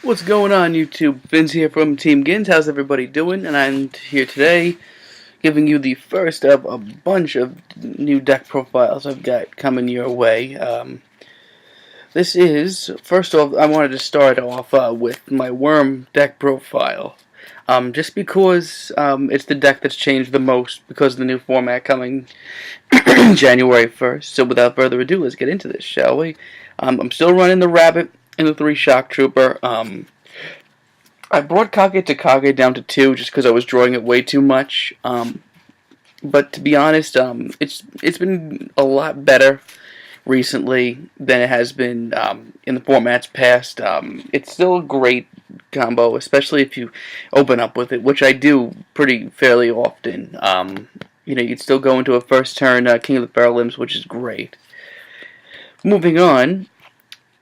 What's going on, YouTube? Vince here from Team Gins. How's everybody doing? And I'm here today giving you the first of a bunch of new deck profiles I've got coming your way. This is, first off, I wanted to start off with my Worm deck profile. Just because it's the deck that's changed the most because of the new format coming January 1st. So without further ado, let's get into this, shall we? I'm still running the Rabbit and the 3 Shock Trooper. I brought Kage to Kage down to 2 just because I was drawing it way too much. But to be honest, it's been a lot better recently than it has been in the formats past. It's still a great combo, especially if you open up with it, which I do pretty fairly often. You'd still go into a first turn King of the Feral Limbs, which is great. Moving on,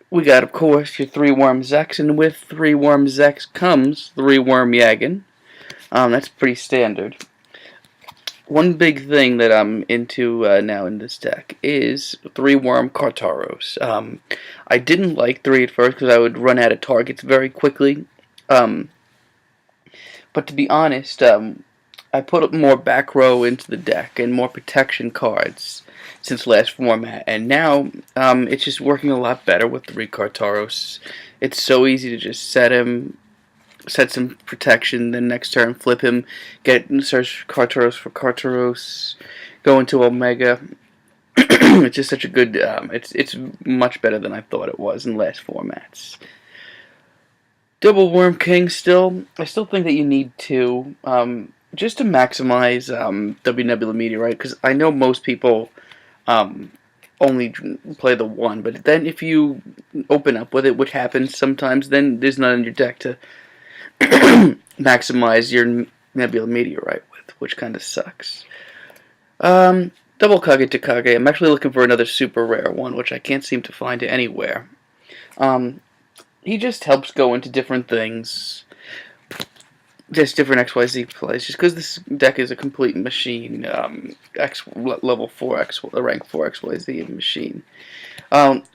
we got, of course, your 3 Worm Zex, and with 3 Worm Zex comes 3 Worm Yagan. That's pretty standard. One big thing that I'm into now in this deck is 3 Worm Kartaros. I didn't like 3 at first because I would run out of targets very quickly. But to be honest, I put more back row into the deck and more protection cards since last format, and now it's just working a lot better with 3 Kartaros. It's so easy to just set some protection, then next turn flip him, search Kartaros for Kartaros, go into Omega. It's just such a good. It's much better than I thought it was in last formats. Double Worm King still. I still think that you need 2 just to maximize W Nebula Meteorite, because I know most people only play the 1, but then if you open up with it, which happens sometimes, then there's none in your deck to maximize your Nebula Meteorite with, which kind of sucks. Double Kage to Kage. I'm actually looking for another super rare one, which I can't seem to find anywhere. He just helps go into different things. Just different XYZ plays, just because this deck is a complete machine, level 4 rank 4 XYZ machine.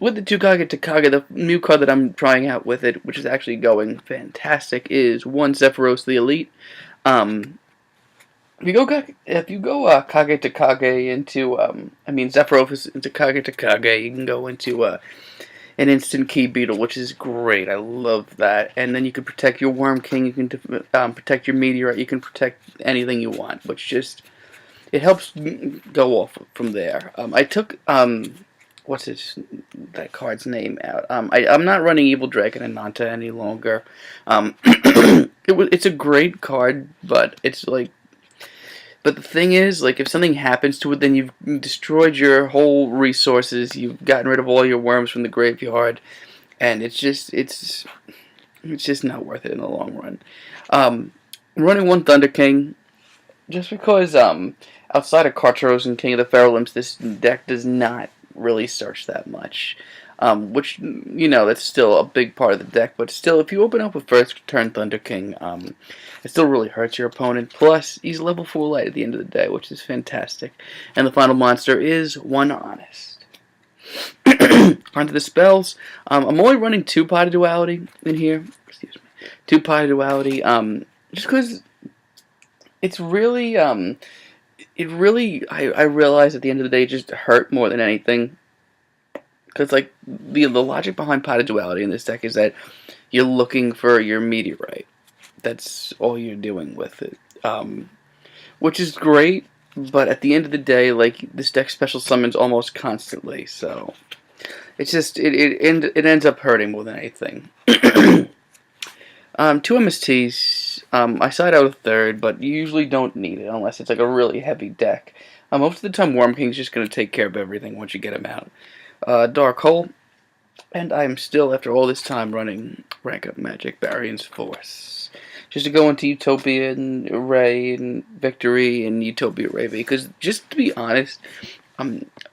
With the 2 Kage to Kage, the new card that I'm trying out with it, which is actually going fantastic, is 1 Zephyros the Elite. If you go Kage to Kage into, Zephyros into Kage to Kage, you can go into an instant Key Beetle, which is great. I love that. And then you can protect your Worm King, you can protect your Meteorite, you can protect anything you want, which just, it helps go off from there. I took, what's that card's name out? I'm not running Evil Dragon and Nanta any longer. It's a great card, but it's like, but the thing is, like, if something happens to it, then you've destroyed your whole resources, you've gotten rid of all your worms from the graveyard, and it's just not worth it in the long run. I'm running 1 Thunder King, just because, outside of Kartaros and King of the Feral Limbs, this deck does not really search that much. Which, that's still a big part of the deck, but still, if you open up with first turn Thunder King, it still really hurts your opponent. Plus, he's level 4 light at the end of the day, which is fantastic. And the final monster is 1 Honest. Onto the spells. I'm only running 2 Potted Duality in here. Excuse me. 2 Potted Duality, just because it's really, I realize at the end of the day, it just hurt more than anything. Because, like, the logic behind Potted Duality in this deck is that you're looking for your Meteorite. That's all you're doing with it. Which is great, but at the end of the day, like, this deck special summons almost constantly, so it's just, it ends up hurting more than anything. 2 MSTs, I side out a 3rd, but you usually don't need it unless it's, like, a really heavy deck. Most of the time, Worm King's just going to take care of everything once you get him out. Dark Hole, and I'm still, after all this time, running Rank Up Magic Barion's Force. Just to go into Utopia and Ray and Victory and Utopia Ray, because just to be honest,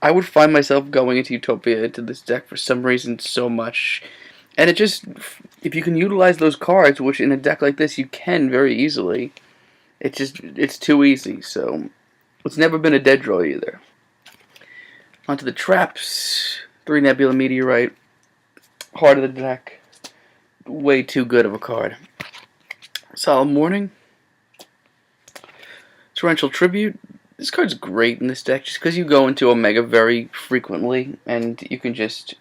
I would find myself going into Utopia into this deck for some reason so much, and it just, if you can utilize those cards, which in a deck like this you can very easily, it's too easy, so it's never been a dead draw either. Onto the traps. 3 Nebula Meteorite. Heart of the deck. way too good of a card. Solemn Warning. Torrential Tribute. This card's great in this deck just because you go into Omega very frequently and you can just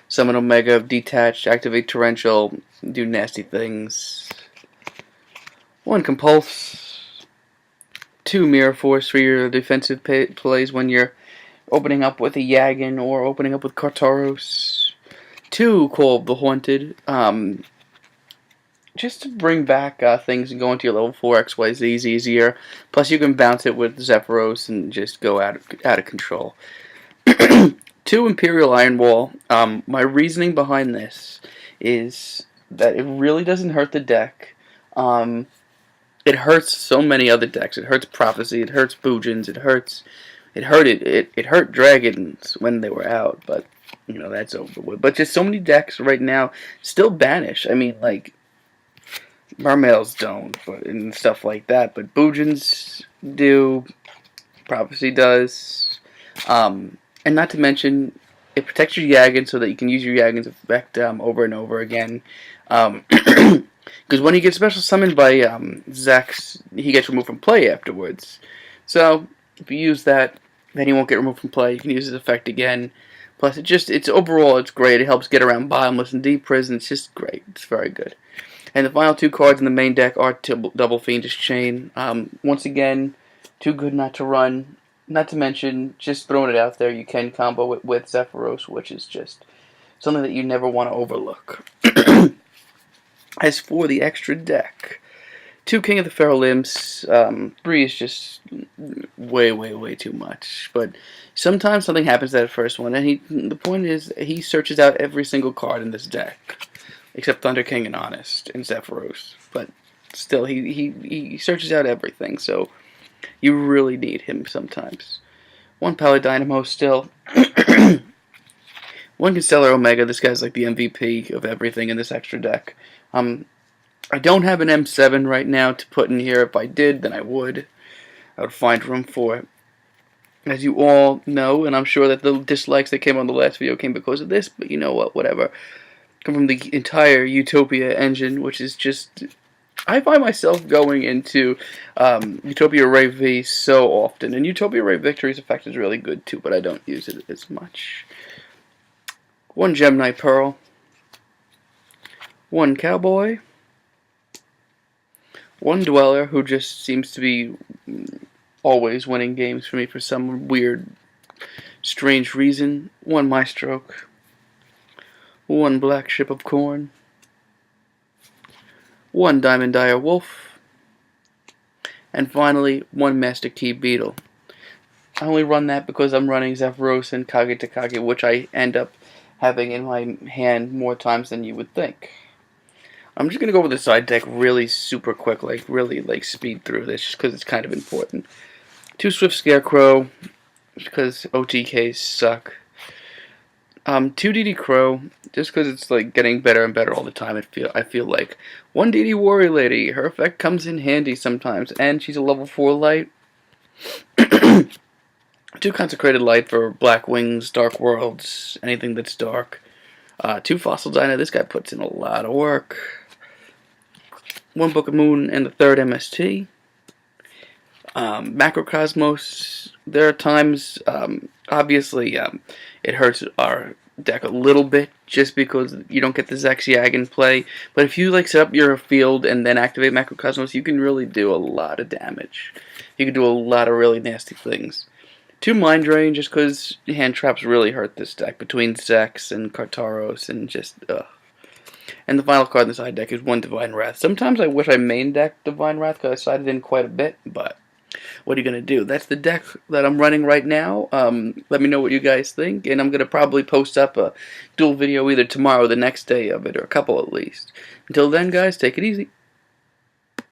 summon Omega, detach, activate Torrential, do nasty things. 1 Compulse. 2 Mirror Force for your defensive plays when you're opening up with a Yagin or opening up with Kartaros. 2 Call of the Haunted. Just to bring back things and go into your level 4 XYZs easier. Plus you can bounce it with Zephyros and just go out of control. 2 Imperial Iron Wall. My reasoning behind this is that it really doesn't hurt the deck. It hurts so many other decks. It hurts Prophecy. It hurts Boojins. It hurt Dragons when they were out, but you know that's over with. But just so many decks right now still banish. I mean, like Mermails don't, but and stuff like that. But Boojins do. Prophecy does. And not to mention, it protects your Yagin so that you can use your Yagin's effect over and over again. Because when he gets special summoned by Zex, he gets removed from play afterwards. So, if you use that, then he won't get removed from play. You can use his effect again. Plus, it's overall, it's great. It helps get around Bottomless and Deep Prison. It's just great. It's very good. And the final 2 cards in the main deck are Double Fiendish Chain. Once again, too good not to run. Not to mention, just throwing it out there, you can combo it with Zephyros, which is just something that you never want to overlook. As for the extra deck, 2 King of the Feral Limbs, 3 is just way too much. But sometimes something happens to that first one, and the point is, he searches out every single card in this deck, except Thunder King and Honest and Zephyros. But still, he searches out everything, so you really need him sometimes. 1 Palladynamo still. 1 Constellar Omega. This guy's like the MVP of everything in this extra deck. I don't have an M7 right now to put in here. If I did, then I would find room for it. As you all know, and I'm sure that the dislikes that came on the last video came because of this, but you know what, whatever. Come from the entire Utopia engine, which is just... I find myself going into Utopia Ray V so often, and Utopia Ray Victory's effect is really good too, but I don't use it as much. 1 Gemini Pearl. 1 Cowboy. 1 Dweller, who just seems to be always winning games for me for some weird, strange reason. 1 Maestroke. 1 Black Ship of Corn. 1 Diamond Dire Wolf. And finally, 1 Master Key Beetle. I only run that because I'm running Zephyros and Kage Takage, which I end up having in my hand more times than you would think. I'm just going to go over the side deck really super quick, really speed through this, just because it's kind of important. 2 Swift Scarecrow, because OTKs suck. 2 DD Crow, just because it's like getting better and better all the time. I feel like 1 DD Warrior Lady. Her effect comes in handy sometimes, and she's a level 4 light. 2 Consecrated Light for Black Wings, Dark Worlds, anything that's dark. 2 Fossil Dino. This guy puts in a lot of work. 1 Book of Moon and the 3rd MST. Macrocosmos. There are times, obviously, it hurts our deck a little bit just because you don't get the Zexiag in play. But if you set up your field and then activate Macrocosmos, you can really do a lot of damage. You can do a lot of really nasty things. 2 Mind Drain, just because hand traps really hurt this deck between Zex and Kartaros and just ugh. And the final card in the side deck is 1 Divine Wrath. Sometimes I wish I main decked Divine Wrath because I sided in quite a bit, but what are you going to do? That's the deck that I'm running right now. Let me know what you guys think, and I'm going to probably post up a dual video either tomorrow or the next day of it, or a couple at least. Until then, guys, take it easy.